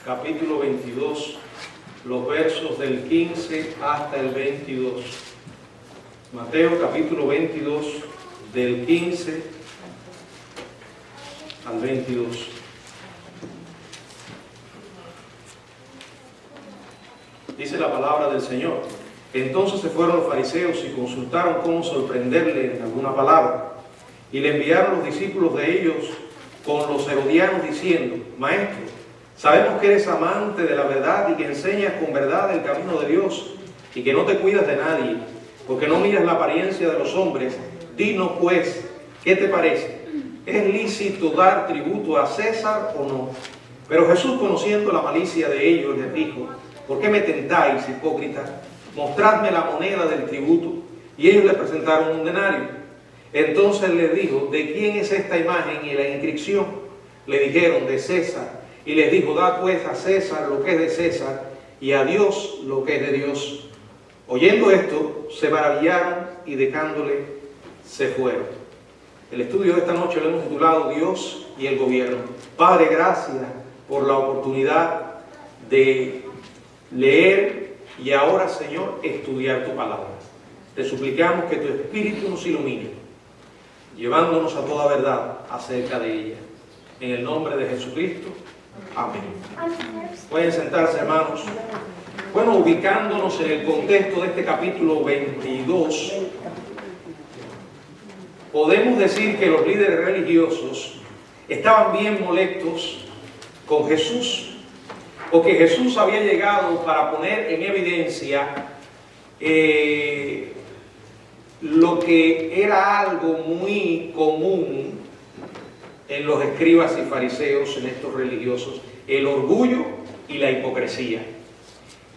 capítulo 22, los versos del 15 hasta el 22. Mateo capítulo 22, del 15 al 22. Dice la palabra del Señor. Entonces se fueron los fariseos y consultaron cómo sorprenderle en alguna palabra. Y le enviaron los discípulos de ellos con los herodianos diciendo: Maestro, sabemos que eres amante de la verdad y que enseñas con verdad el camino de Dios y que no te cuidas de nadie, porque no miras la apariencia de los hombres. Dinos pues, ¿qué te parece? ¿Es lícito dar tributo a César o no? Pero Jesús, conociendo la malicia de ellos, les dijo: ¿Por qué me tentáis, hipócritas? Mostradme la moneda del tributo. Y ellos le presentaron un denario. Entonces les dijo: ¿de quién es esta imagen y la inscripción? Le dijeron: de César. Y les dijo: da pues a César lo que es de César y a Dios lo que es de Dios. Oyendo esto, se maravillaron y dejándole, se fueron. El estudio de esta noche lo hemos titulado Dios y el gobierno. Padre, gracias por la oportunidad de leer y ahora, Señor, estudiar tu palabra. Te suplicamos que tu Espíritu nos ilumine, llevándonos a toda verdad acerca de ella. En el nombre de Jesucristo. Amén. Pueden sentarse, hermanos. Bueno, ubicándonos en el contexto de este capítulo 22, podemos decir que los líderes religiosos estaban bien molestos con Jesús, porque Jesús había llegado para poner en evidencia lo que era algo muy común en los escribas y fariseos, en estos religiosos: el orgullo y la hipocresía.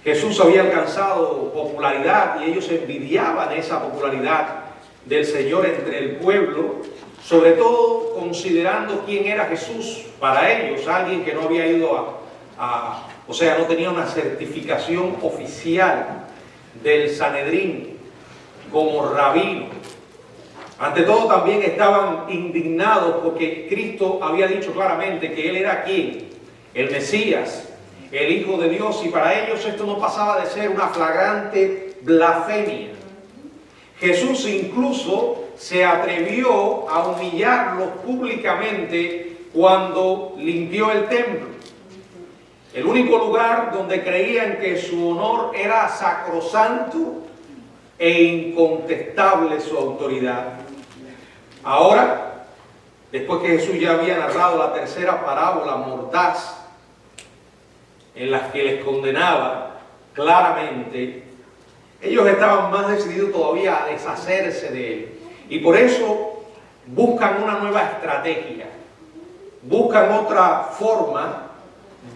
Jesús había alcanzado popularidad y ellos envidiaban esa popularidad del Señor entre el pueblo, sobre todo considerando quién era Jesús para ellos, alguien que no había ido o sea, no tenía una certificación oficial del Sanedrín como rabino. Ante todo, también estaban indignados porque Cristo había dicho claramente que Él era ¿quién? El Mesías, el Hijo de Dios, y para ellos esto no pasaba de ser una flagrante blasfemia. Jesús incluso se atrevió a humillarlos públicamente cuando limpió el templo, el único lugar donde creían que su honor era sacrosanto e incontestable su autoridad. Ahora, después que Jesús ya había narrado la tercera parábola mordaz, en la que les condenaba claramente, ellos estaban más decididos todavía a deshacerse de Él. Y por eso buscan una nueva estrategia, buscan otra forma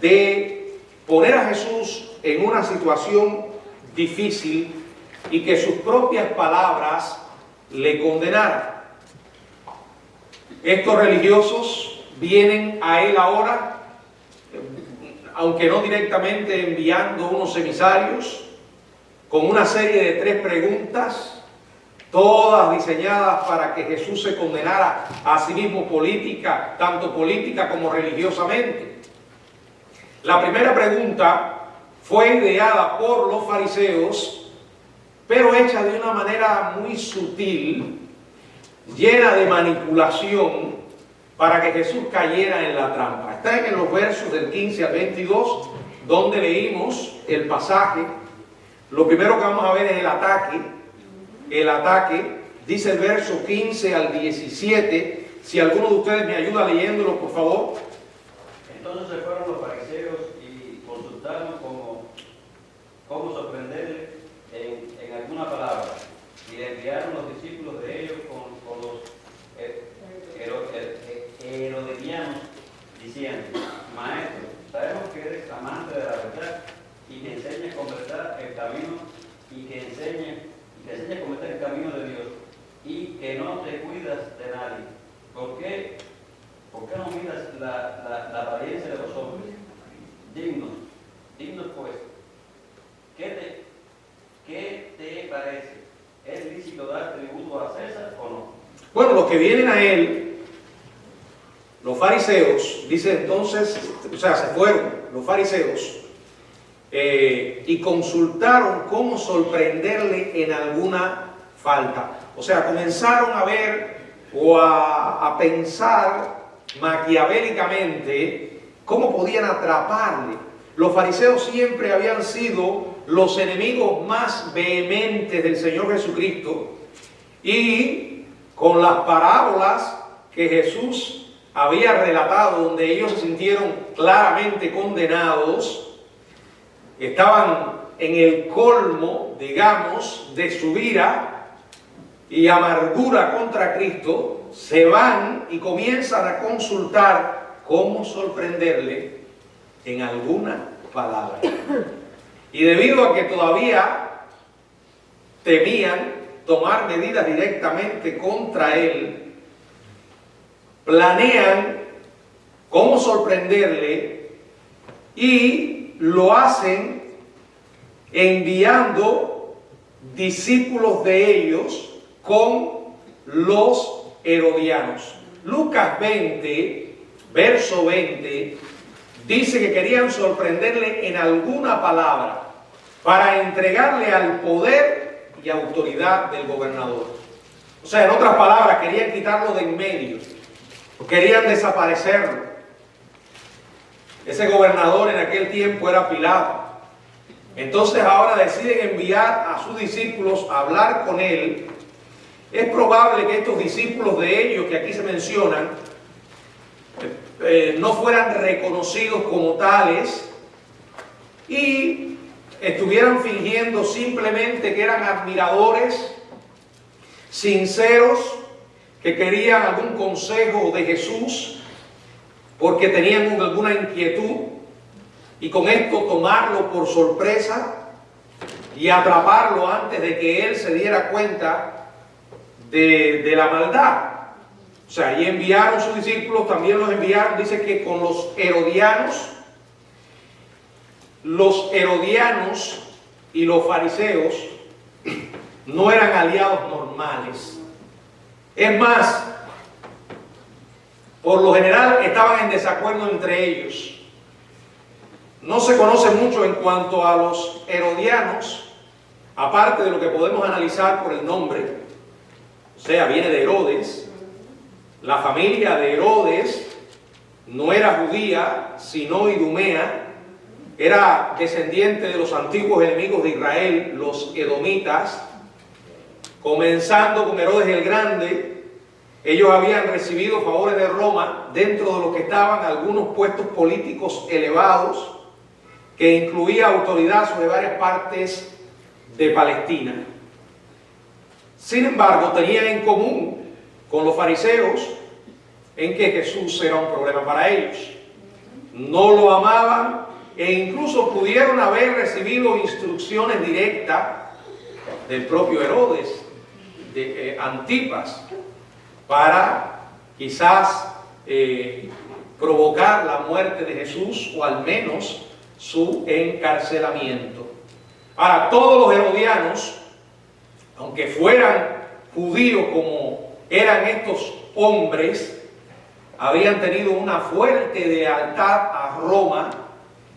de poner a Jesús en una situación difícil y que sus propias palabras le condenaran. Estos religiosos vienen a Él ahora, aunque no directamente, enviando unos emisarios con una serie de 3 preguntas, todas diseñadas para que Jesús se condenara a sí mismo tanto política como religiosamente. La primera pregunta fue ideada por los fariseos, pero hecha de una manera muy sutil, llena de manipulación, para que Jesús cayera en la trampa. Está en los versos del 15 al 22, donde leímos el pasaje. Lo primero que vamos a ver es el ataque. El ataque, dice el verso 15 al 17. Si alguno de ustedes me ayuda leyéndolo, por favor. Entonces se fueron los fariseos y consultaron cómo sorprenderle en alguna palabra, y le enviaron los discípulos de ellos con los herodianos diciendo: Maestro, sabemos que eres amante de la verdad y que enseñas con verdad el camino y que enseñas cómo está el camino de Dios y que no te cuidas de nadie. ¿Por qué no miras la apariencia de los hombres? Dignos pues, ¿qué te parece? ¿Es lícito dar tributo a César o no? Bueno, los que vienen a Él, los fariseos, dice entonces, o sea, se fueron, los fariseos, y consultaron cómo sorprenderle en alguna falta. O sea, comenzaron a ver o a pensar maquiavélicamente cómo podían atraparle. Los fariseos siempre habían sido los enemigos más vehementes del Señor Jesucristo, y con las parábolas que Jesús había relatado, donde ellos se sintieron claramente condenados, estaban en el colmo, digamos, de su ira y amargura contra Cristo, se van y comienzan a consultar cómo sorprenderle en alguna palabra. Y debido a que todavía temían tomar medidas directamente contra él, planean cómo sorprenderle y lo hacen enviando discípulos de ellos con los herodianos. Lucas 20, verso 20, dice que querían sorprenderle en alguna palabra para entregarle al poder y autoridad del gobernador. O sea, en otras palabras, querían quitarlo de en medio, querían desaparecerlo. Ese gobernador en aquel tiempo era Pilato. Entonces ahora deciden enviar a sus discípulos a hablar con él. Es probable que estos discípulos de ellos que aquí se mencionan no fueran reconocidos como tales y estuvieran fingiendo simplemente que eran admiradores sinceros que querían algún consejo de Jesús porque tenían alguna inquietud, y con esto tomarlo por sorpresa y atraparlo antes de que él se diera cuenta de la maldad. O sea, y enviaron sus discípulos, también los enviaron, dice que con los herodianos y los fariseos no eran aliados normales. Es más, por lo general estaban en desacuerdo entre ellos. No se conoce mucho en cuanto a los herodianos, aparte de lo que podemos analizar por el nombre. O sea, viene de Herodes. La familia de Herodes no era judía, sino idumea. Era descendiente de los antiguos enemigos de Israel, los edomitas. Comenzando con Herodes el Grande, ellos habían recibido favores de Roma, dentro de los que estaban algunos puestos políticos elevados, que incluía autoridad sobre varias partes de Palestina. Sin embargo, tenían en común con los fariseos en que Jesús era un problema para ellos. No lo amaban e incluso pudieron haber recibido instrucciones directas del propio Herodes, de Antipas, para quizás provocar la muerte de Jesús o al menos su encarcelamiento. Ahora, todos los herodianos, aunque fueran judíos como eran estos hombres, habían tenido una fuerte lealtad a Roma,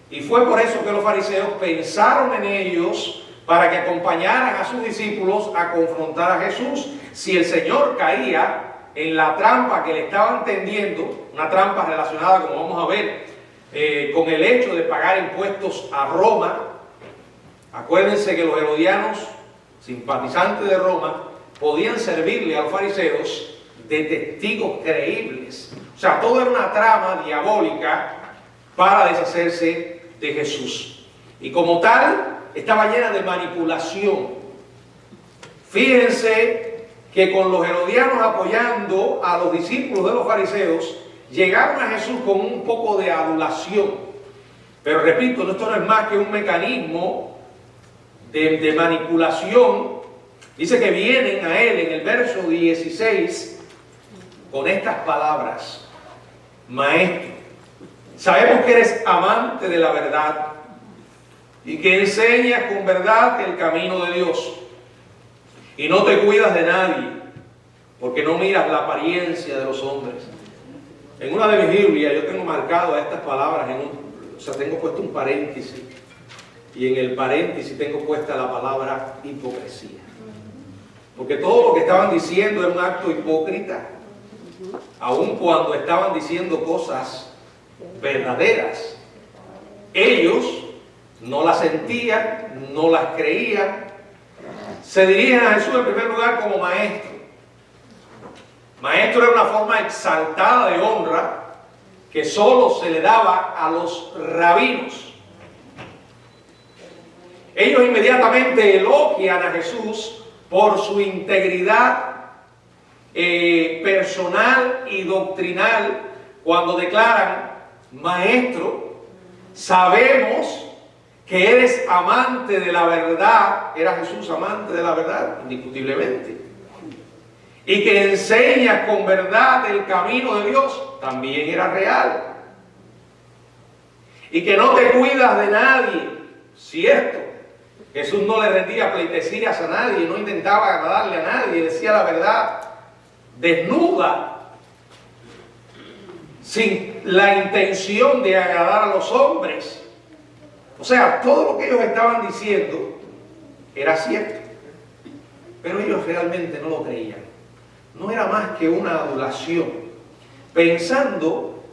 y fue por eso que los fariseos pensaron en ellos para que acompañaran a sus discípulos a confrontar a Jesús. Si el Señor caía en la trampa que le estaban tendiendo, una trampa relacionada, como vamos a ver, con el hecho de pagar impuestos a Roma. Acuérdense que los herodianos, simpatizantes de Roma, podían servirle a los fariseos de testigos creíbles. O sea, todo era una trama diabólica para deshacerse de Jesús. Y como tal, estaba llena de manipulación. Fíjense que con los herodianos apoyando a los discípulos de los fariseos, llegaron a Jesús con un poco de adulación. Pero repito, esto no es más que un mecanismo de manipulación. Dice que vienen a él en el verso 16 con estas palabras: Maestro, sabemos que eres amante de la verdad y que enseñas con verdad el camino de Dios, y no te cuidas de nadie, porque no miras la apariencia de los hombres. En una de mis Biblias yo tengo marcado estas palabras en o sea, tengo puesto un paréntesis, y en el paréntesis tengo puesta la palabra hipocresía. Porque todo lo que estaban diciendo era un acto hipócrita, aun cuando estaban diciendo cosas verdaderas. Ellos no las sentían, no las creían. Se dirigen a Jesús en primer lugar como maestro. Maestro era una forma exaltada de honra que solo se le daba a los rabinos. Ellos inmediatamente elogian a Jesús por su integridad personal y doctrinal cuando declaran: Maestro, sabemos que eres amante de la verdad. Era Jesús amante de la verdad, indiscutiblemente, y que enseñas con verdad el camino de Dios. También era real. Y que no te cuidas de nadie. Cierto. Jesús no le rendía pleitesías a nadie, no intentaba agradarle a nadie, decía la verdad desnuda, sin la intención de agradar a los hombres. O sea, todo lo que ellos estaban diciendo era cierto, pero ellos realmente no lo creían. No era más que una adulación, pensando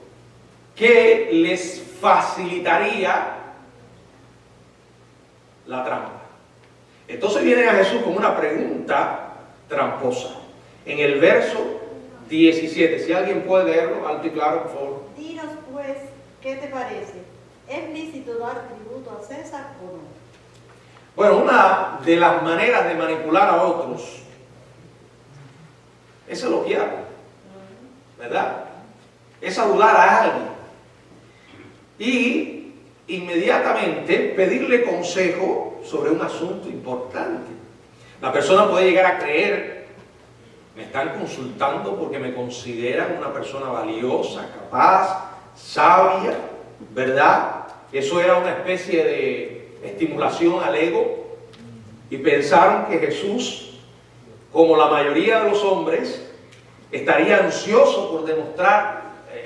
que les facilitaría la trampa. Entonces vienen a Jesús con una pregunta tramposa. En el verso 17, si alguien puede leerlo alto y claro, por favor. Dinos pues, ¿qué te parece? ¿Es lícito dar tributo a César o no? Bueno, una de las maneras de manipular a otros es elogiar, ¿verdad? Es adular a alguien y inmediatamente pedirle consejo sobre un asunto importante. La persona puede llegar a creer: me están consultando porque me consideran una persona valiosa, capaz, sabia, ¿verdad? Eso era una especie de estimulación al ego, y pensaron que Jesús, como la mayoría de los hombres, estaría ansioso por demostrar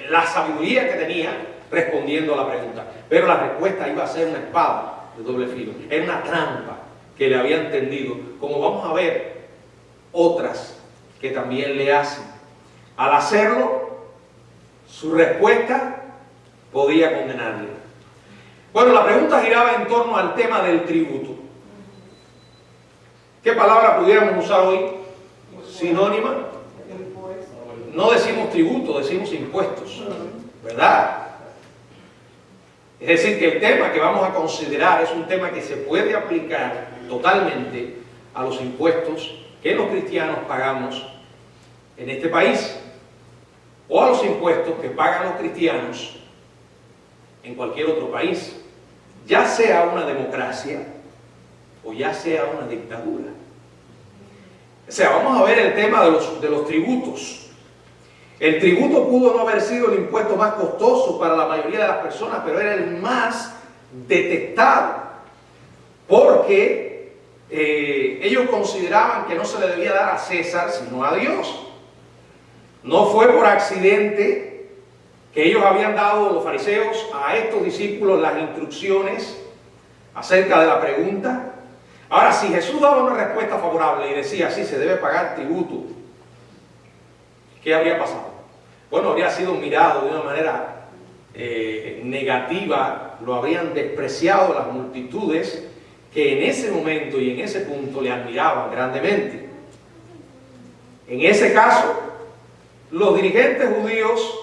la sabiduría que tenía respondiendo a la pregunta. Pero la respuesta iba a ser una espada de doble filo. Era una trampa que le habían tendido, como vamos a ver otras que también le hacen. Al hacerlo, su respuesta podía condenarle. Bueno, la pregunta giraba en torno al tema del tributo. ¿Qué palabra pudiéramos usar hoy? Sinónima. No decimos tributo, decimos impuestos, ¿verdad? Es decir, que el tema que vamos a considerar es un tema que se puede aplicar totalmente a los impuestos que los cristianos pagamos en este país, o a los impuestos que pagan los cristianos en cualquier otro país, ya sea una democracia o ya sea una dictadura. O sea, vamos a ver el tema de los tributos. El tributo pudo no haber sido el impuesto más costoso para la mayoría de las personas, pero era el más detestado, porque ellos consideraban que no se le debía dar a César, sino a Dios. No fue por accidente que ellos habían dado, los fariseos, a estos discípulos las instrucciones acerca de la pregunta. Ahora, si Jesús daba una respuesta favorable y decía: sí, se debe pagar tributo, ¿qué habría pasado? Bueno, habría sido mirado de una manera negativa, lo habrían despreciado las multitudes que en ese momento y en ese punto le admiraban grandemente. En ese caso, los dirigentes judíos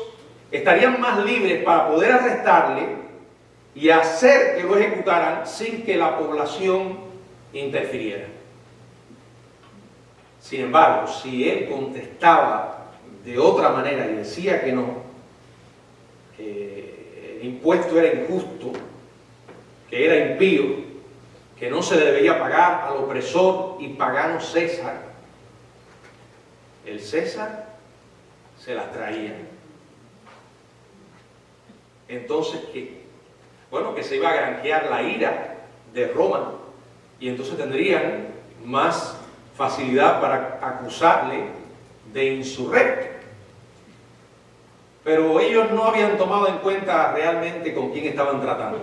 estarían más libres para poder arrestarle y hacer que lo ejecutaran sin que la población interfiriera. Sin embargo, si él contestaba de otra manera y decía que no, que el impuesto era injusto, que era impío, que no se le debía pagar al opresor y pagano César, el César se las traía. Entonces, ¿qué? Bueno, que se iba a granjear la ira de Roma, y entonces tendrían más facilidad para acusarle de insurrecto. pero ellos no habían tomado en cuenta realmente con quién estaban tratando.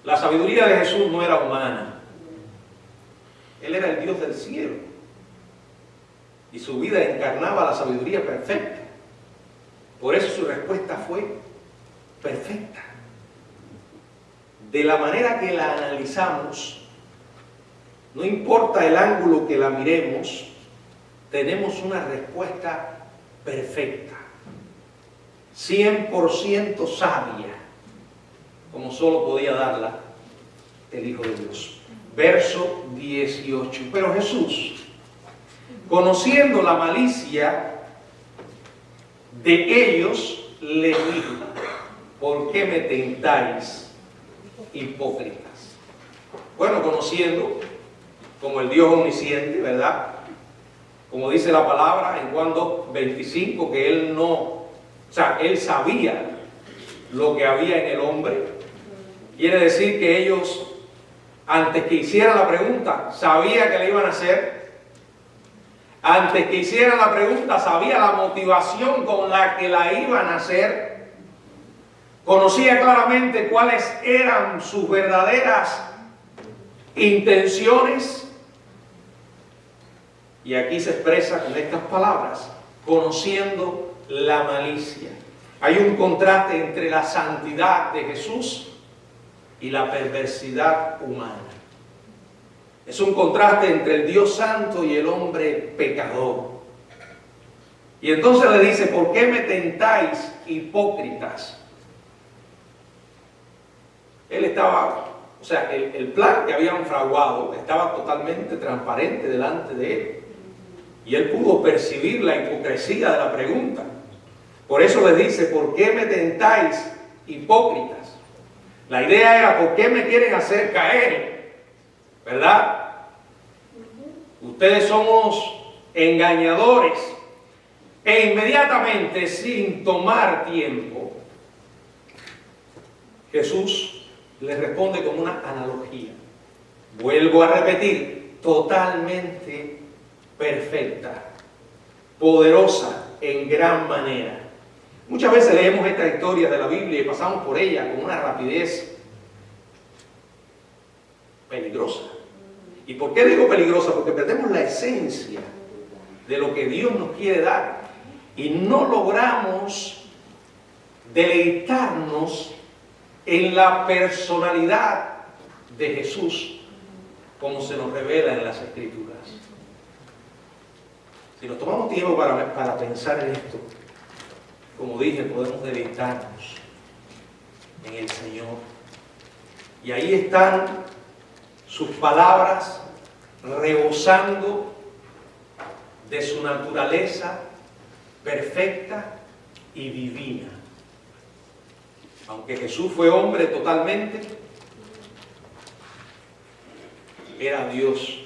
La sabiduría de Jesús no era humana. Él era el Dios del cielo. Y su vida encarnaba la sabiduría perfecta. Por eso su respuesta fue perfecta. De la manera que la analizamos, no importa el ángulo que la miremos, tenemos una respuesta perfecta. 100% sabia, como solo podía darla el Hijo de Dios. Verso 18. Pero Jesús, conociendo la malicia de ellos, les dijo: ¿por qué me tentáis, hipócritas? Bueno, conociendo como el Dios omnisciente, ¿verdad? Como dice la palabra en Juan 2:25, que él no, o sea, él sabía lo que había en el hombre. Quiere decir que ellos, antes que hicieran la pregunta, sabía que le iban a hacer. Antes que hicieran la pregunta, sabía la motivación con la que la iban a hacer. Conocía claramente cuáles eran sus verdaderas intenciones. Y aquí se expresa con estas palabras: conociendo la malicia. Hay un contraste entre la santidad de Jesús y la perversidad humana. Es un contraste entre el Dios santo y el hombre pecador. Y entonces le dice: ¿por qué me tentáis, hipócritas? Él estaba, o sea, el plan que habían fraguado estaba totalmente transparente delante de él. Y él pudo percibir la hipocresía de la pregunta. Por eso les dice: ¿por qué me tentáis, hipócritas? La idea era: ¿por qué me quieren hacer caer? ¿Verdad? Ustedes somos engañadores. E inmediatamente, sin tomar tiempo, Jesús les responde con una analogía. Vuelvo a repetir: totalmente perfecta, poderosa en gran manera. Muchas veces leemos esta historia de la Biblia y pasamos por ella con una rapidez peligrosa. ¿Y por qué digo peligrosa? Porque perdemos la esencia de lo que Dios nos quiere dar y no logramos deleitarnos en la personalidad de Jesús como se nos revela en las Escrituras. Si nos tomamos tiempo para pensar en esto, como dije, podemos deleitarnos en el Señor. Y ahí están sus palabras rebosando de su naturaleza perfecta y divina. Aunque Jesús fue hombre totalmente, era Dios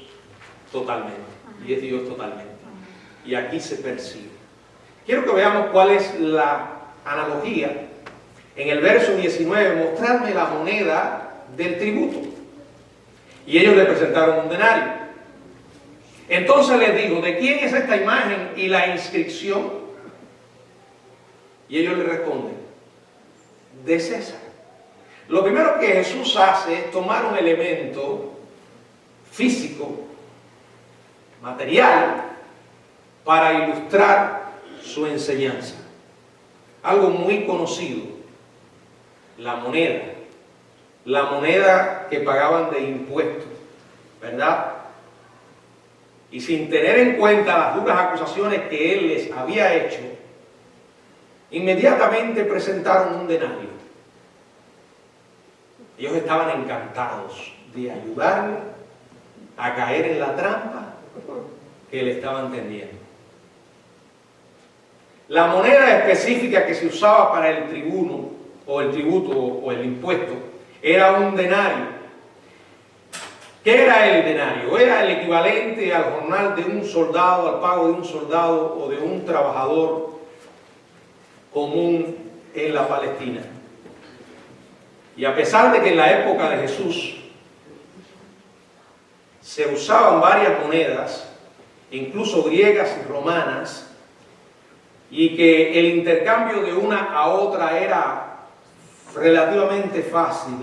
totalmente. Y es Dios totalmente. Y aquí se percibe. Quiero que veamos cuál es la analogía. En el verso 19, mostrarme la moneda del tributo. Y ellos le presentaron un denario. Entonces les digo: ¿de quién es esta imagen y la inscripción? Y ellos le responden: de César. Lo primero que Jesús hace es tomar un elemento físico, material, para ilustrar su enseñanza. Algo muy conocido: la moneda. La moneda que pagaban de impuestos, ¿verdad? Y sin tener en cuenta las duras acusaciones que él les había hecho, inmediatamente presentaron un denario. Ellos estaban encantados de ayudarle a caer en la trampa que le estaban tendiendo. La moneda específica que se usaba para el tribuno, o el tributo, o el impuesto, era un denario. ¿Qué era el denario? Era el equivalente al jornal de un soldado, al pago de un soldado o de un trabajador común en la Palestina. Y a pesar de que en la época de Jesús se usaban varias monedas, incluso griegas y romanas, y que el intercambio de una a otra era relativamente fácil,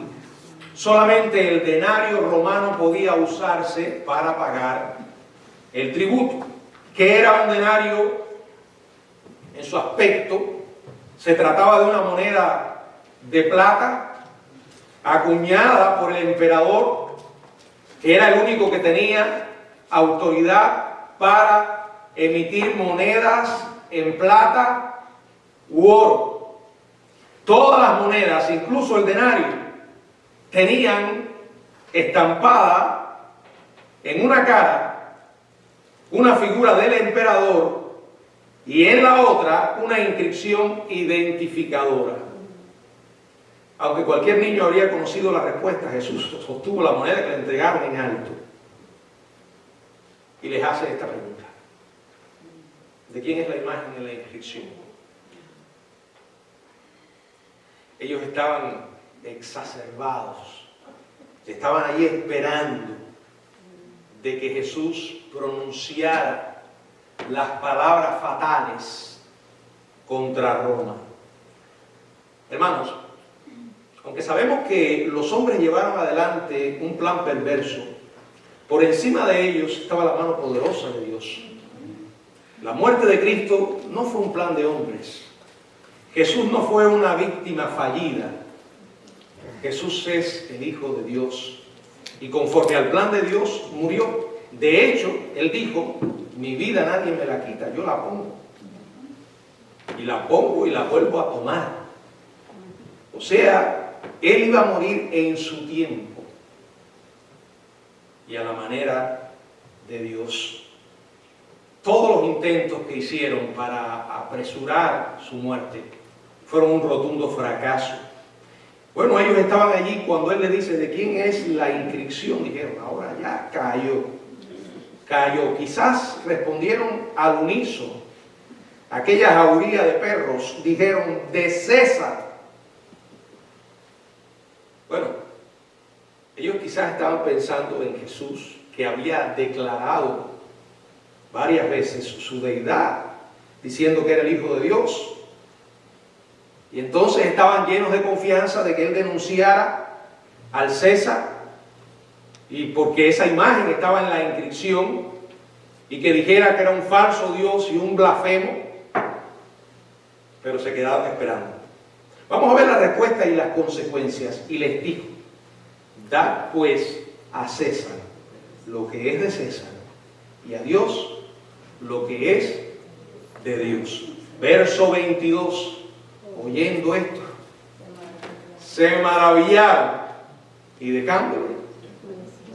solamente el denario romano podía usarse para pagar el tributo, que era un denario en su aspecto. Se trataba de una moneda de plata acuñada por el emperador, que era el único que tenía autoridad para emitir monedas en plata u oro. Todas las monedas, incluso el denario, tenían estampada en una cara una figura del emperador y en la otra una inscripción identificadora. Aunque cualquier niño habría conocido la respuesta, Jesús sostuvo la moneda que le entregaron en alto y les hace esta pregunta: ¿de quién es la imagen en la inscripción? Ellos estaban exacerbados, estaban ahí esperando de que Jesús pronunciara las palabras fatales contra Roma. Hermanos, aunque sabemos que los hombres llevaron adelante un plan perverso, por encima de ellos estaba la mano poderosa de Dios. La muerte de Cristo no fue un plan de hombres. Jesús no fue una víctima fallida. Jesús es el Hijo de Dios. Y conforme al plan de Dios murió. De hecho, Él dijo: mi vida nadie me la quita, yo la pongo. Y la pongo y la vuelvo a tomar. O sea, Él iba a morir en su tiempo y a la manera de Dios. Todos los intentos que hicieron para apresurar su muerte fueron un rotundo fracaso. Bueno, ellos estaban allí cuando Él les dice: ¿de quién es la inscripción? Dijeron: ahora ya cayó. Quizás respondieron al unísono. Aquella jauría de perros dijeron: de César. Bueno, ellos quizás estaban pensando en Jesús, que había declarado varias veces su deidad, diciendo que era el Hijo de Dios. Y entonces estaban llenos de confianza de que Él denunciara al César, y porque esa imagen estaba en la inscripción, y que dijera que era un falso Dios y un blasfemo, pero se quedaban esperando. Vamos a ver la respuesta y las consecuencias. Y les dijo: dad pues a César lo que es de César, y a Dios lo que es de Dios. Verso 22. Oyendo esto, se maravillaron y dejándole,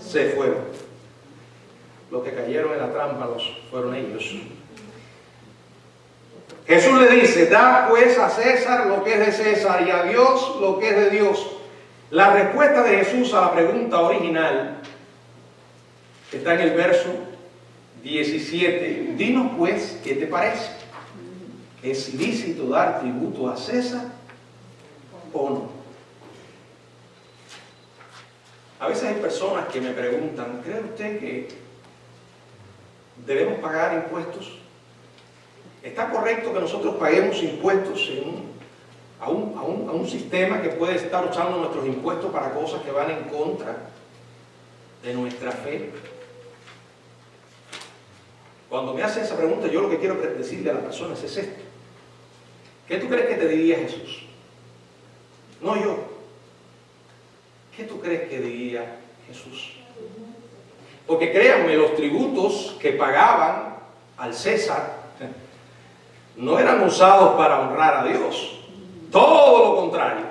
se fueron. Los que cayeron en la trampa fueron ellos. Jesús le dice: da pues a César lo que es de César y a Dios lo que es de Dios. La respuesta de Jesús a la pregunta original está en el verso 17. Dinos pues, ¿qué te parece? ¿Es lícito dar tributo a César o no? A veces hay personas que me preguntan: ¿cree usted que debemos pagar impuestos? ¿Está correcto que nosotros paguemos impuestos a un sistema que puede estar usando nuestros impuestos para cosas que van en contra de nuestra fe? Cuando me hacen esa pregunta, yo lo que quiero decirle a las personas es esto: ¿qué tú crees que te diría Jesús? No yo. ¿Qué tú crees que diría Jesús? Porque créanme, los tributos que pagaban al César no eran usados para honrar a Dios. Todo lo contrario.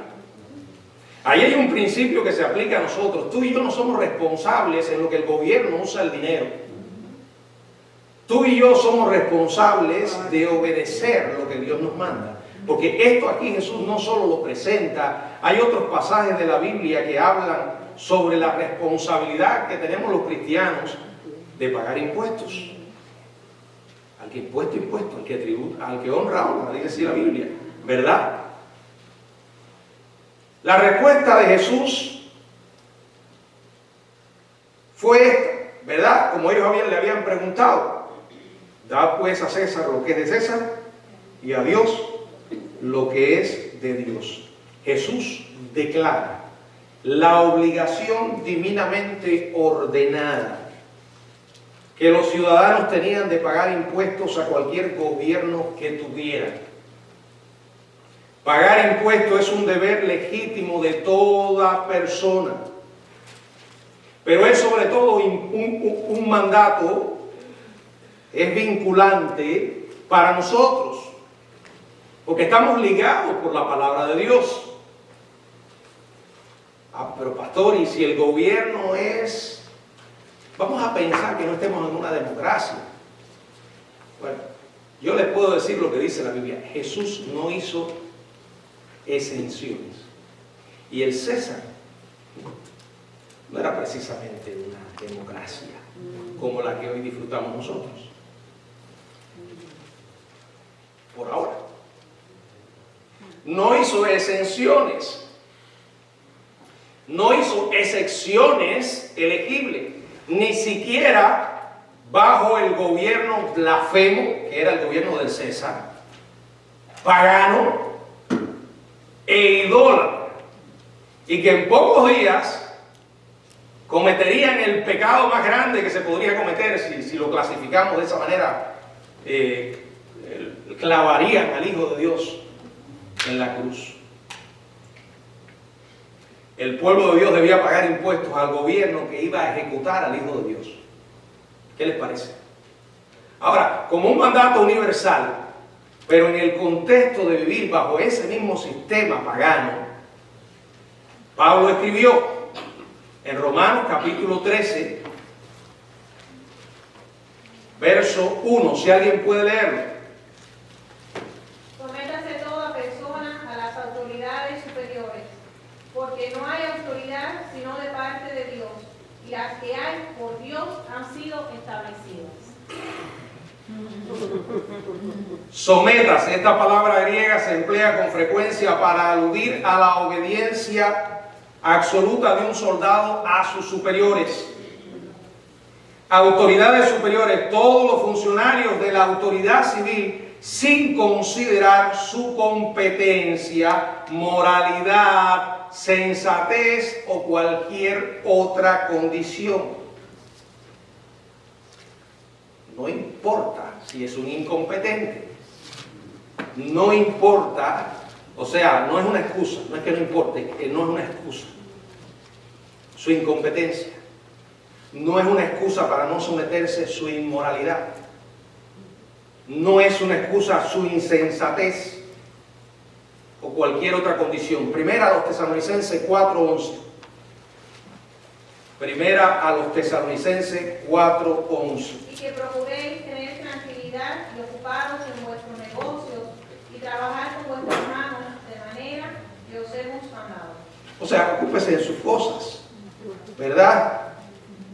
Ahí hay un principio que se aplica a nosotros. Tú y yo no somos responsables en lo que el gobierno usa el dinero. Tú y yo somos responsables de obedecer lo que Dios nos manda. Porque esto aquí Jesús no solo lo presenta, hay otros pasajes de la Biblia que hablan sobre la responsabilidad que tenemos los cristianos de pagar impuestos. Al que impuesto, al que tributa, al que honra, dice así la Biblia, ¿verdad? La respuesta de Jesús fue esta, ¿verdad? Como ellos le habían preguntado: da pues a César lo que es de César y a Dios lo que es de Dios. Jesús declara la obligación divinamente ordenada que los ciudadanos tenían de pagar impuestos a cualquier gobierno que tuvieran. Pagar impuestos es un deber legítimo de toda persona, pero es sobre todo un mandato, es vinculante para nosotros, porque estamos ligados por la palabra de Dios. Pero pastor, ¿y si el gobierno es...? Vamos a pensar que no estemos en una democracia. Bueno, yo les puedo decir lo que dice la Biblia. Jesús no hizo exenciones. Y el César no era precisamente una democracia como la que hoy disfrutamos nosotros. Por ahora. No hizo exenciones. No hizo excepciones elegibles. Ni siquiera bajo el gobierno blasfemo, que era el gobierno del César, pagano e idólatra, y que en pocos días cometerían el pecado más grande que se podría cometer si lo clasificamos de esa manera, clavarían al Hijo de Dios en la cruz. El pueblo de Dios debía pagar impuestos al gobierno que iba a ejecutar al Hijo de Dios. ¿Qué les parece? Ahora, como un mandato universal, pero en el contexto de vivir bajo ese mismo sistema pagano, Pablo escribió en Romanos capítulo 13, verso 1, si alguien puede leerlo. Sométase toda persona a las autoridades superiores, porque no hay autoridad sino de parte de Dios, y las que hay por Dios han sido establecidas. Sométase, esta palabra griega se emplea con frecuencia para aludir a la obediencia absoluta de un soldado a sus superiores. Autoridades superiores, todos los funcionarios de la autoridad civil, sin considerar su competencia, moralidad, sensatez o cualquier otra condición. No importa si es un incompetente, no importa, o sea, no es una excusa, no es que no importe, no es una excusa. Su incompetencia no es una excusa para no someterse a su inmoralidad, no es una excusa su insensatez o cualquier otra condición. Primera a los Tesalonicenses 4:11. Primera a los Tesalonicenses 4:11. Y que procuréis tener tranquilidad y ocuparos en vuestros negocios y trabajar con vuestras manos de manera que os hemos mandado. O sea, ocúpese de sus cosas, ¿verdad?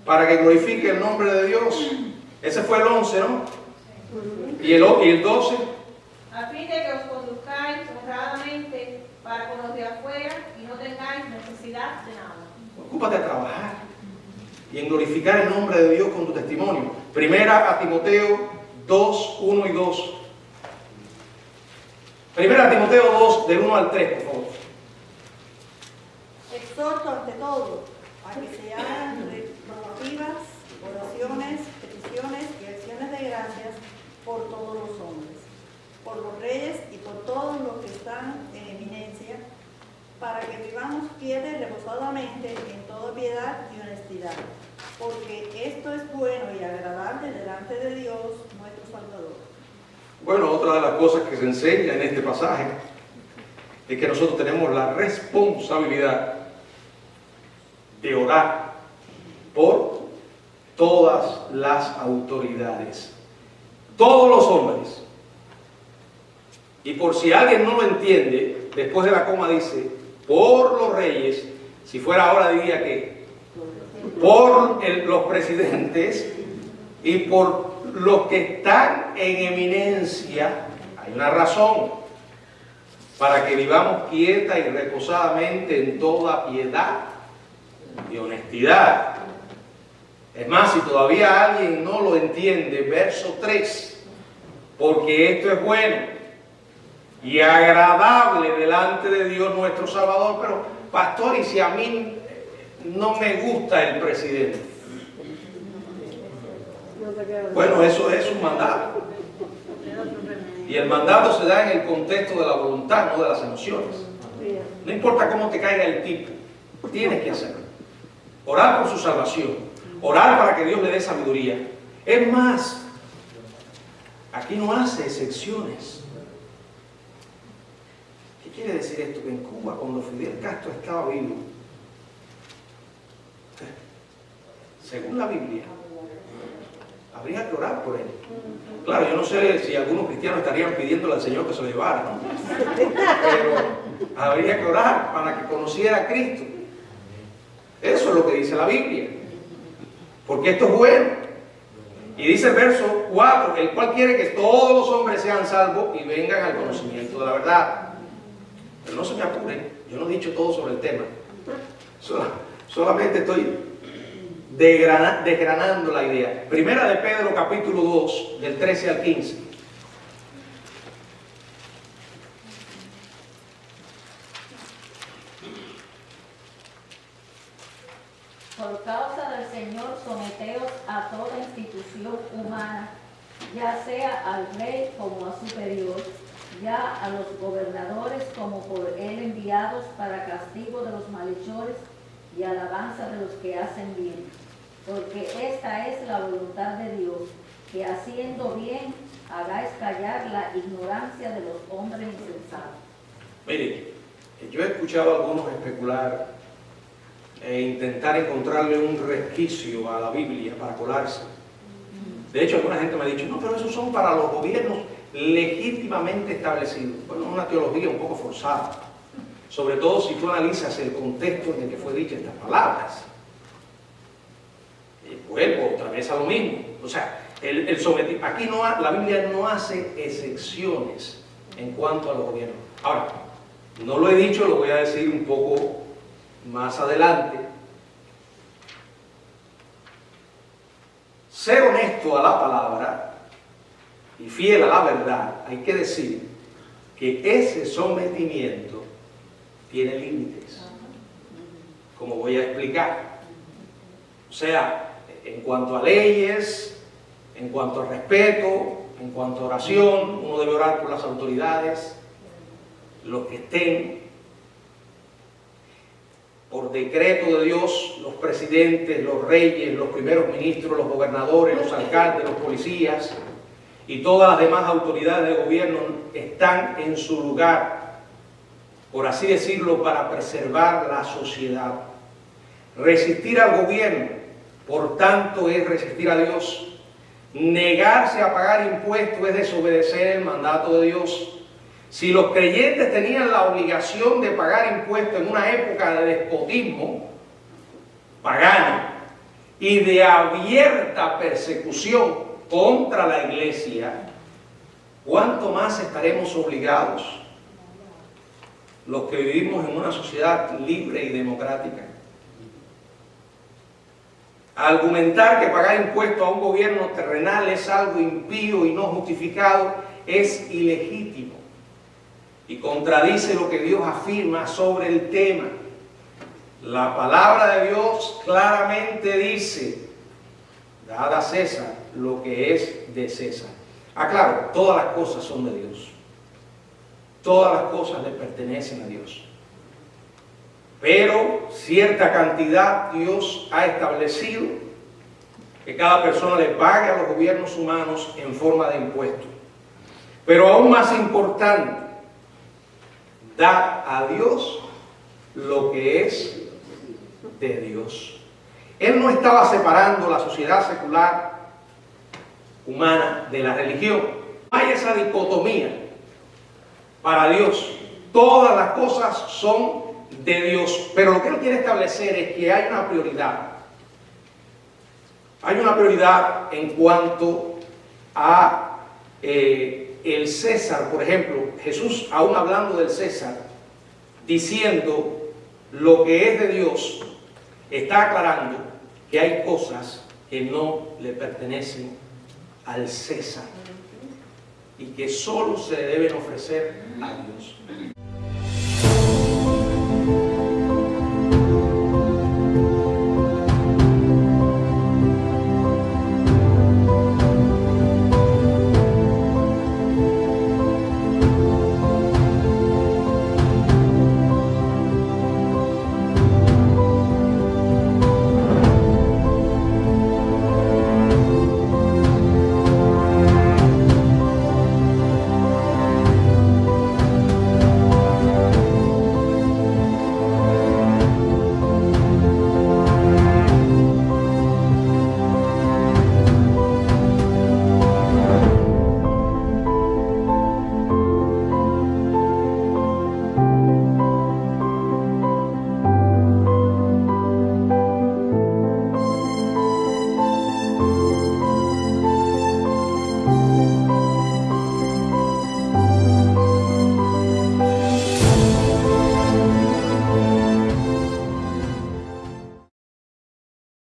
Para que glorifique el nombre de Dios. Ese fue el 11, ¿no? ¿Y el 12? A fin de que os conduzcáis honradamente para con los de afuera y no tengáis necesidad de nada. Ocúpate a trabajar y en glorificar el nombre de Dios con tu testimonio. Primera a Timoteo 2, 1 y 2. Primera a Timoteo 2, del 1 al 3, por favor. Exhorto ante todo a que se hagan rogativas, oraciones, peticiones y acciones de gracias por todos los hombres, por los reyes y por todos los que están en eminencia, para que vivamos fieles reposadamente en toda piedad y honestidad, porque esto es bueno y agradable delante de Dios, nuestro Salvador. Bueno, otra de las cosas que se enseña en este pasaje es que nosotros tenemos la responsabilidad de orar por todas las autoridades, todos los hombres. Y por si alguien no lo entiende, después de la coma dice, por los reyes, si fuera ahora diría que por los presidentes y por los que están en eminencia. Hay una razón para que vivamos quieta y reposadamente en toda piedad y honestidad. Es más, si todavía alguien no lo entiende, verso 3, porque esto es bueno y agradable delante de Dios nuestro Salvador. Pero, pastor, ¿y si a mí no me gusta el presidente? Bueno, eso es un mandato. Y el mandato se da en el contexto de la voluntad, no de las emociones. No importa cómo te caiga el tipo, tienes que hacerlo. Orar por su salvación, orar para que Dios le dé sabiduría. Es más, aquí no hace excepciones. ¿Qué quiere decir esto? Que en Cuba, cuando Fidel Castro estaba vivo, según la Biblia, habría que orar por él. Claro, yo no sé si algunos cristianos estarían pidiéndole al Señor que se lo llevara, ¿no? Pero habría que orar para que conociera a Cristo. Eso es lo que dice la Biblia. Porque esto es bueno. Y dice el verso 4, el cual quiere que todos los hombres sean salvos y vengan al conocimiento de la verdad. Pero no se me apuren, yo no he dicho todo sobre el tema. Solamente estoy desgranando la idea. Primera de Pedro, capítulo 2, del 13 al 15. Por causa del Señor, someteos a toda institución humana, ya sea al rey como a superior, ya a los gobernadores como por él enviados para castigo de los malhechores y alabanza de los que hacen bien. Porque esta es la voluntad de Dios, que haciendo bien hagáis callar la ignorancia de los hombres insensatos. Mire, yo he escuchado a algunos especular e intentar encontrarle un resquicio a la Biblia para colarse. De hecho, alguna gente me ha dicho, no, pero esos son para los gobiernos legítimamente establecidos. Bueno, es una teología un poco forzada, sobre todo si tú analizas el contexto en el que fue dicha estas palabras. Vuelvo otra vez a lo mismo. O sea, aquí la Biblia no hace excepciones en cuanto a los gobiernos. Ahora, no lo he dicho, lo voy a decir un poco más adelante. Ser honesto a la palabra y fiel a la verdad, hay que decir que ese sometimiento tiene límites, como voy a explicar. O sea, en cuanto a leyes, en cuanto a respeto, en cuanto a oración, uno debe orar por las autoridades, los que estén. Por decreto de Dios, los presidentes, los reyes, los primeros ministros, los gobernadores, los alcaldes, los policías y todas las demás autoridades de gobierno están en su lugar, por así decirlo, para preservar la sociedad. Resistir al gobierno, por tanto, es resistir a Dios. Negarse a pagar impuestos es desobedecer el mandato de Dios. Si los creyentes tenían la obligación de pagar impuestos en una época de despotismo pagano y de abierta persecución contra la iglesia, ¿cuánto más estaremos obligados los que vivimos en una sociedad libre y democrática? Argumentar que pagar impuestos a un gobierno terrenal es algo impío y no justificado es ilegítimo y contradice lo que Dios afirma sobre el tema. La palabra de Dios claramente dice: dad a César lo que es de César. Claro, todas las cosas son de Dios. Todas las cosas le pertenecen a Dios. Pero cierta cantidad Dios ha establecido que cada persona le pague a los gobiernos humanos en forma de impuestos. Pero aún más importante, da a Dios lo que es de Dios. Él no estaba separando la sociedad secular humana de la religión. No hay esa dicotomía. Para Dios, todas las cosas son de Dios. Pero lo que Él quiere establecer es que hay una prioridad. Hay una prioridad en cuanto a el César, por ejemplo. Jesús, aún hablando del César, diciendo lo que es de Dios, está aclarando que hay cosas que no le pertenecen al César. y que solo se deben ofrecer a Dios.